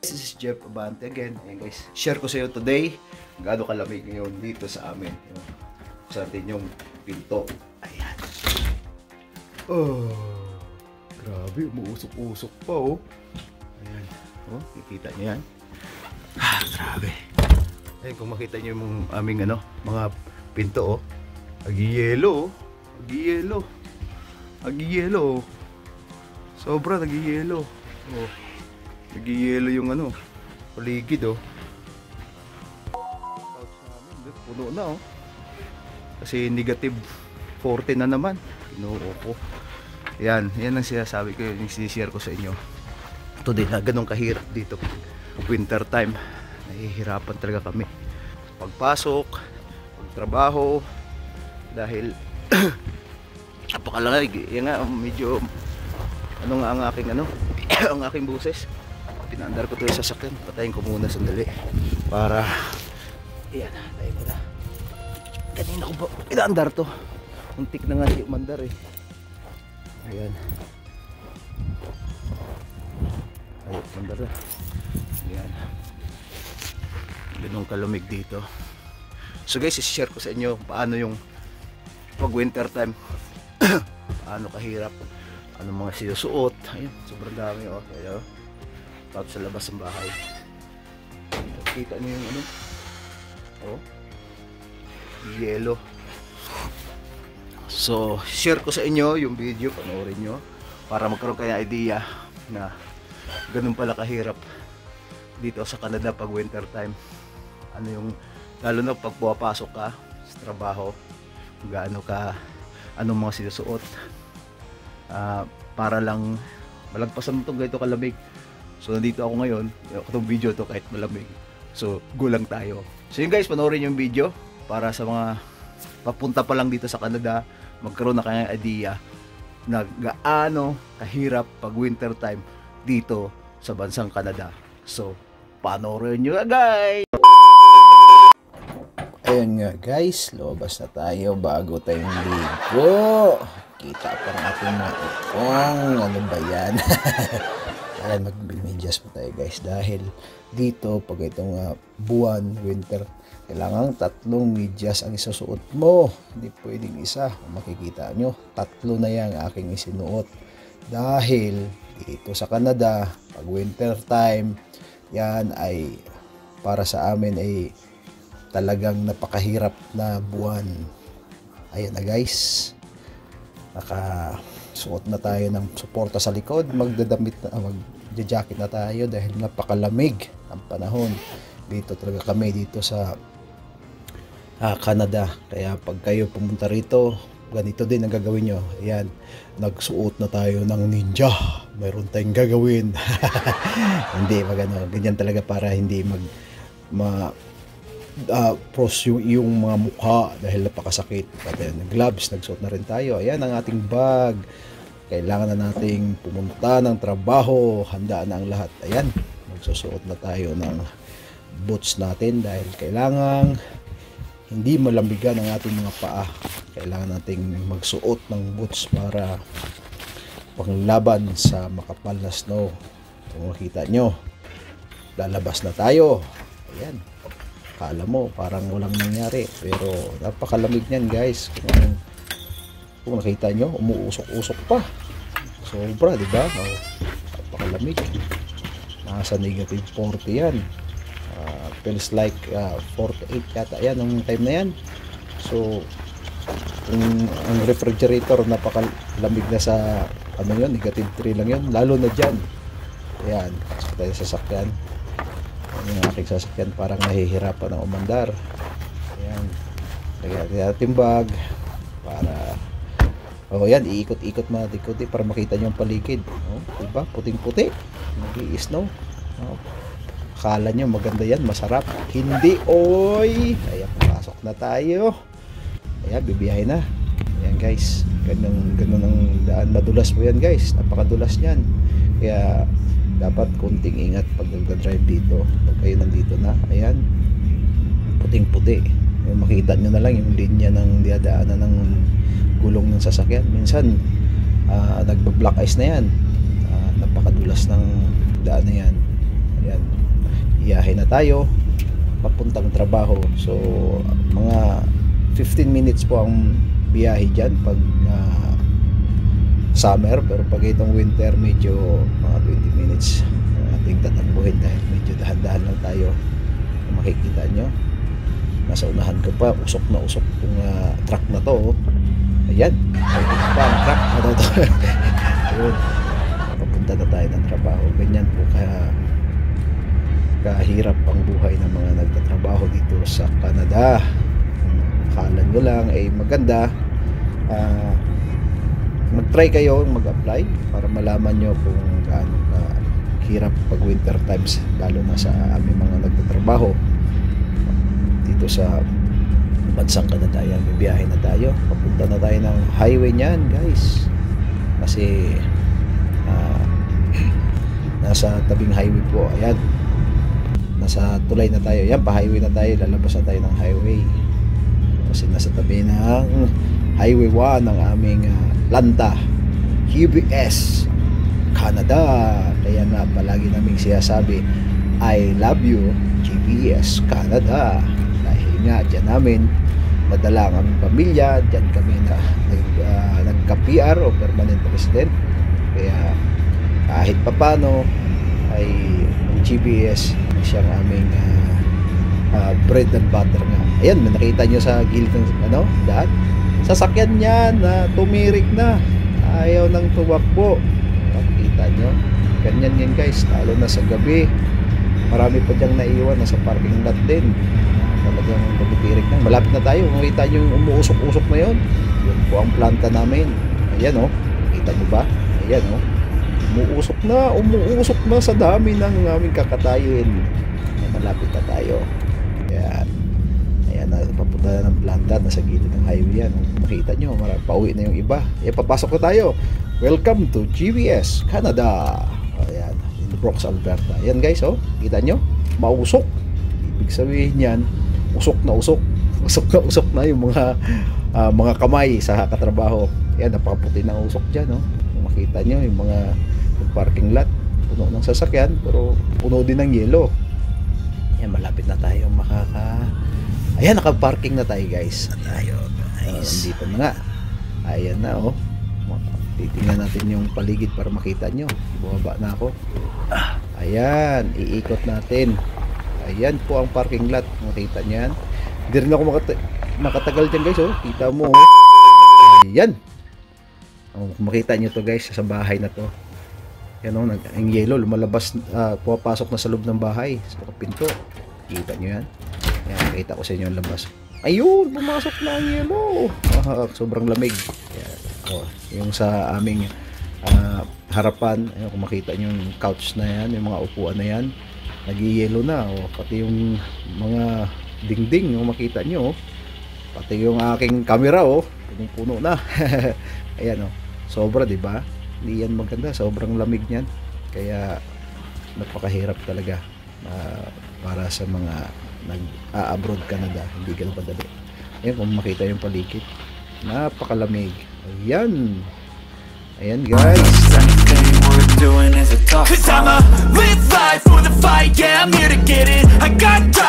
This is Jeff Abante again. Ayan guys, share ko sa iyo today gaano kalamig ngayon dito sa amin. Sa atin yung pinto. Ayan. Oh, grabe, umuusok-usok pa oh. Ayan. Oh, kikita niyo yan. Ah, grabe. Ayan, kung makita niyo yung aming mga pinto oh. Agi-yelo oh. Agi-yelo. Agi-yelo oh. Sobra nagi-yelo. Oh. Nag-yelo yung paligid oh. Puno na oh. Kasi negative 40 na naman. Pinuo ko. Yan ang sinasabi ko, yung sinishare ko sa inyo. Today na ganun kahirap dito. Winter time. Nahihirapan talaga kami. Pagpasok, pagtrabaho. Dahil napakalamig. Yan nga, medyo ang aking ang aking buses. Pinaandar ko ito yung sasakyan. Patayin ko muna sandali para ayan, tayo ko na. Kanina ko ba pinaandar to. Muntik na nga yung mandar eh. Ayan. Ayun, mandar na. Ayan. Ganun kalamig dito. So guys, i-share ko sa inyo paano yung pag winter time. Paano kahirap. Ano mga sinusuot. Ayun, sobrang dami oh. Ayan. Tapos sa labas ng bahay. Kita niyo yung oh, yelo. So share ko sa inyo yung video, panoorin nyo para magkaroon kayo idea na ganun pala kahirap dito sa Canada pag winter time. Ano yung lalo na pag pumapasok ka sa trabaho, gaano ka, anong mga sinusuot para lang malagpasan mo itong ganito kalamig. So nandito ako ngayon, itong video to kahit malamig. So gulang tayo. So yun guys, panoorin yung video para sa mga papunta pa lang dito sa Canada, magkaroon na kayong idea na gaano kahirap pag winter time dito sa bansang Canada. So panoorin nyo guys! Ayan nga guys, lumabas na tayo bago tayong ligo. Kita pa ng ating mga ikong. Ano ba yan? Ayan, mag-medyas po tayo guys. Dahil dito, pag itong buwan, winter, kailangan 3 medyas ang isusuot mo. Hindi pwedeng isa. Kung makikita nyo, 3 na yan aking isinuot. Dahil dito sa Canada, pag winter time, yan ay para sa amin ay talagang napakahirap na buwan. Ayan na guys. Nakasuot na tayo ng suporta sa likod. Magdadamit na, magja-jacket na tayo dahil napakalamig ang panahon. Dito talaga kami dito sa Canada. Kaya pag kayo pumunta rito, ganito din ang gagawin nyo. Ayan, nagsuot na tayo ng ninja. Mayroon tayong gagawin. Hindi, ganyan talaga para hindi pros yung mga mukha dahil napakasakit. Gloves, nagsuot na rin tayo. Ayan ang ating bag. Kailangan na nating pumunta ng trabaho. Handa na ang lahat. Ayan, magsusuot na tayo ng boots natin dahil kailangan hindi malambigan ang ating mga paa. Kailangan nating magsuot ng boots para panglaban sa makapal na snow. Kung makita nyo, lalabas na tayo. Ayan, akala mo parang walang nangyari pero napakalamig niyan guys. Kung nakita nyo, umuusok-usok pa. Sobra, di ba? Oh, napakalamig. Nasa negative 40 yan. Feels like 48 yata yan ang time na yan. So ang refrigerator napakalamig na sa negative 3 lang yun. Lalo na dyan. Ayan, so tayo sasakyan. Yung aking sasakyan parang nahihirapan ng umandar. Ayan, lagyan natin bag para yan, iikot-ikot natin para makita nyo ang paligid. Diba? Puting-puti, nag-i-snow. Akala nyo maganda yan, masarap. Hindi, oy! Ayan, pasok na tayo. Ayan, bibiyahe na. Ayan guys, ganun ang daan. Madulas po yan guys, napakadulas yan. Kaya dapat konting ingat pag nag-drive dito pag kayo nandito na. Ayan, puting-puti. Makita nyo na lang yung linya ng diadaanan ng gulong ng sasakyan. Minsan nagba-black ice na yan. Napakadulas ng daan na yan. Ayan. biyahe na tayo papuntang trabaho. So mga 15 minutes po ang biyahe dyan pag summer, pero pag itong winter medyo mga 20 minutes ang ating tatakbuhin dahil medyo dahan-dahan lang tayo. Kung makikita nyo, nasa unahan ko pa, usok na usok itong truck na to, oh. Ayan, ito pa ang truck. Ayun, papunta na tayo ng trabaho. Ganyan po kahirap ang buhay ng mga nagtatrabaho dito sa Canada. Akala nyo lang ay maganda, mag-try kayo mag-apply para malaman nyo kung gaano kahirap pag winter times, lalo na sa aming mga nagtatrabaho dito sa bansang Canada. Yan, bibiyahe na tayo, papunta na tayo ng highway niyan, guys, kasi nasa tabing highway po. Ayan, nasa tulay na tayo. Yan, pa-highway na tayo, lalabas na tayo ng highway kasi nasa tabi ng highway 1 ng aming planta, GBS Canada. Kaya nga palagi naming siyasabi, I love you GBS Canada, dahil nga dyan namin nadala ang aming pamilya, dyan kami na nagka-PR o permanent resident. Kaya kahit papano ay ang GBS siyang aming bread and butter nga. Ayan, may nakita nyo sa gilid ng daan, sasakyan niya na tumirik na, ayaw nang tumakbo. Nakita nyo, ganyan yan guys, lalo na sa gabi. Marami pa dyang naiwan, nasa parking lot din, talagang tumitirik na. Malapit na tayo, makita nyo yung umuusok-usok na yun, yun po ang planta namin. Ayan o, nakita nyo ba? Ayan o, umuusok na sa dami ng aming kakatayin. Malapit na tayo. Ayan na, papunta na ng planta, nasa gilid ng highway yan. Makita nyo, pauwi na yung iba. Papasok na tayo. Welcome to GBS Canada. Ayan, in Brooks, Alberta. Ayan guys, oh, kita nyo, mausok. Ibig sabihin yan, usok na usok. Usok na usok na yung mga kamay sa katrabaho. Ayan, napakaputi ng usok dyan, oh. Makita nyo yung mga parking lot, puno ng sasakyan, pero puno din ng yelo. Ayan, malapit na tayo ayan, naka-parking na tayo guys. Tayo guys, dito na nga. Ayan na, oh. Titingnan natin yung paligid para makita nyo. Bumaba na ako. Ayan, iikot natin. Ayan po ang parking lot, makita nyo yan. Hindi rin ako makatagal dyan guys, oh. Kita mo, oh. Ayan, makita nyo to guys, sa bahay na to. Yan, oh, ang yelo lumalabas, pumapasok na sa loob ng bahay, sa pinto. Kita nyo yan. Yan, nakita ko sa inyo ang labas. Ayun, pumasok na ang yelo. Sobrang lamig. Yan. Oh, yung sa aming harapan, ayun, kung makita nyo yung couch na yan, yung mga upuan na yan, nag-yelo na. Oh, pati yung mga dingding, yung makita nyo, oh. Pati yung aking camera, oh, punong-puno na. Ayan, oh. Sobra, di ba? Hindi yan maganda, sobrang lamig niyan. Kaya napakahirap talaga para sa mga nag-abroad Canada, hindi ganun padali. Ayan, kung makita yung paligid, napakalamig. Ayan, ayan guys. Cause I'ma live life for the fight, yeah, I'm here to get it. I got drive.